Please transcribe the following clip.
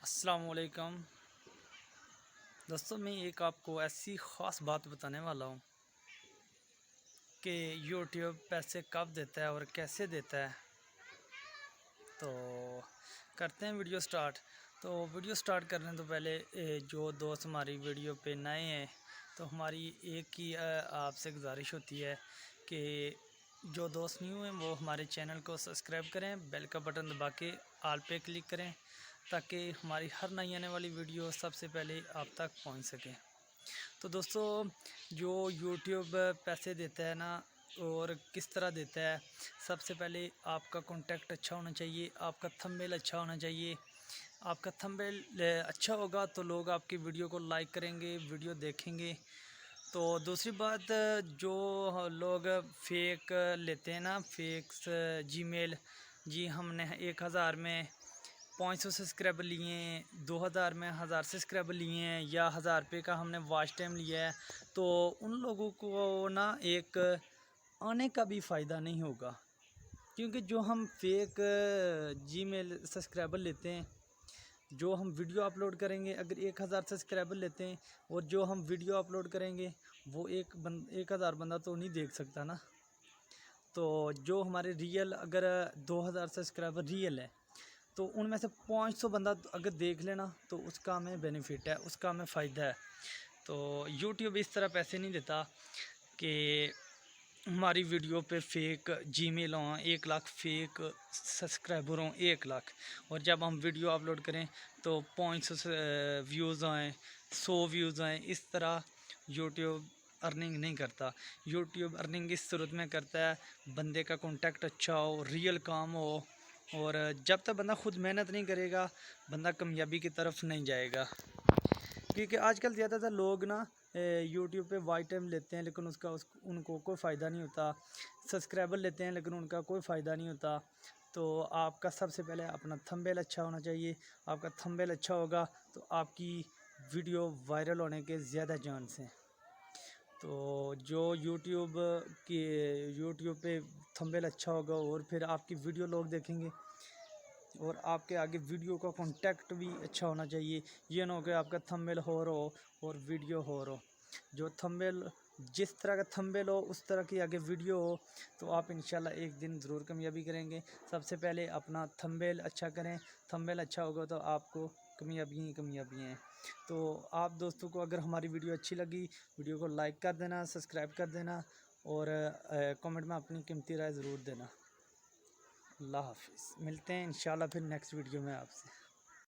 السلام علیکم دوستوں، میں ایک آپ کو ایسی خاص بات بتانے والا ہوں کہ یوٹیوب پیسے کب دیتا ہے اور کیسے دیتا ہے۔ تو کرتے ہیں ویڈیو سٹارٹ۔ تو ویڈیو سٹارٹ کرنے تو پہلے جو دوست ہماری ویڈیو پہ نئے ہیں تو ہماری ایک ہی آپ سے گزارش ہوتی ہے کہ جو دوست نیو ہیں وہ ہمارے چینل کو سبسکرائب کریں، بیل کا بٹن دبا کے آل پہ کلک کریں تاکہ ہماری ہر نئی آنے والی ویڈیو سب سے پہلے آپ تک پہنچ سکے۔ تو دوستو، جو یوٹیوب پیسے دیتا ہے نا اور کس طرح دیتا ہے، سب سے پہلے آپ کا کانٹیکٹ اچھا ہونا چاہیے، آپ کا تھمبنیل اچھا ہونا چاہیے۔ آپ کا تھمبنیل اچھا ہوگا تو لوگ آپ کی ویڈیو کو لائک کریں گے، ویڈیو دیکھیں گے۔ تو دوسری بات، جو لوگ فیک لیتے ہیں نا، فیکس جی میل، جی ہم نے 1000 میں 500 سبسکرائبر لیے ہیں، 2000 میں 1000 سبسکرائبر لیے ہیں، یا 1000 روپے کا ہم نے واچ ٹائم لیا ہے، تو ان لوگوں کو نا ایک آنے کا بھی فائدہ نہیں ہوگا، کیونکہ جو ہم فیک جی میل سبسکرائبر لیتے ہیں، جو ہم ویڈیو اپلوڈ کریں گے، اگر 1000 سبسکرائبر لیتے ہیں اور جو ہم ویڈیو اپلوڈ کریں گے وہ 1000 بندہ تو نہیں دیکھ سکتا نا۔ تو جو ہمارے ریئل، اگر 2000 سبسکرائبر ریئل ہے تو ان میں سے 500 بندہ اگر دیکھ لینا تو اس کا ہمیں بینیفٹ ہے، اس کا ہمیں فائدہ ہے۔ تو یوٹیوب اس طرح پیسے نہیں دیتا کہ ہماری ویڈیو پہ فیک جی میل ہوں، 1 لاکھ فیک سبسکرائبر ہوں، 1 لاکھ، اور جب ہم ویڈیو اپلوڈ کریں تو 500 ویوز آئیں، 100 ویوز آئیں۔ اس طرح یوٹیوب ارننگ نہیں کرتا۔ یوٹیوب ارننگ اس صورت میں کرتا ہے بندے کا کانٹیکٹ اچھا ہو، ریئل کام ہو، اور جب تک بندہ خود محنت نہیں کرے گا بندہ کامیابی کی طرف نہیں جائے گا۔ کیونکہ آج کل زیادہ تر لوگ نا یوٹیوب پہ واچ ٹائم لیتے ہیں لیکن ان کو کوئی فائدہ نہیں ہوتا، سبسکرائبر لیتے ہیں لیکن ان کا کوئی فائدہ نہیں ہوتا۔ تو آپ کا سب سے پہلے اپنا تھمبنیل اچھا ہونا چاہیے۔ آپ کا تھمبنیل اچھا ہوگا تو آپ کی ویڈیو وائرل ہونے کے زیادہ چانس ہیں۔ تو جو یوٹیوب پہ تھمبنیل اچھا ہوگا اور پھر آپ کی ویڈیو لوگ دیکھیں گے، اور آپ کے آگے ویڈیو کا کانٹیکٹ بھی اچھا ہونا چاہیے۔ یہ نہ ہو کہ آپ کا تھمبنیل ہو رہا ہو اور ویڈیو ہو رہا ہو۔ جو تھمبنیل، جس طرح کا تھمبنیل ہو اس طرح کی آگے ویڈیو ہو تو آپ انشاءاللہ ایک دن ضرور کامیابی کریں گے۔ سب سے پہلے اپنا تھمبنیل اچھا کریں، تھمبنیل اچھا ہوگا تو آپ کو کامیابی ہی کامیابی ہیں۔ تو آپ دوستوں کو اگر ہماری ویڈیو اچھی لگی، ویڈیو کو لائک کر دینا، سبسکرائب کر دینا، اور کمنٹ میں اپنی قیمتی رائے ضرور دینا۔ اللہ حافظ، ملتے ہیں انشاءاللہ پھر نیکسٹ ویڈیو میں آپ سے۔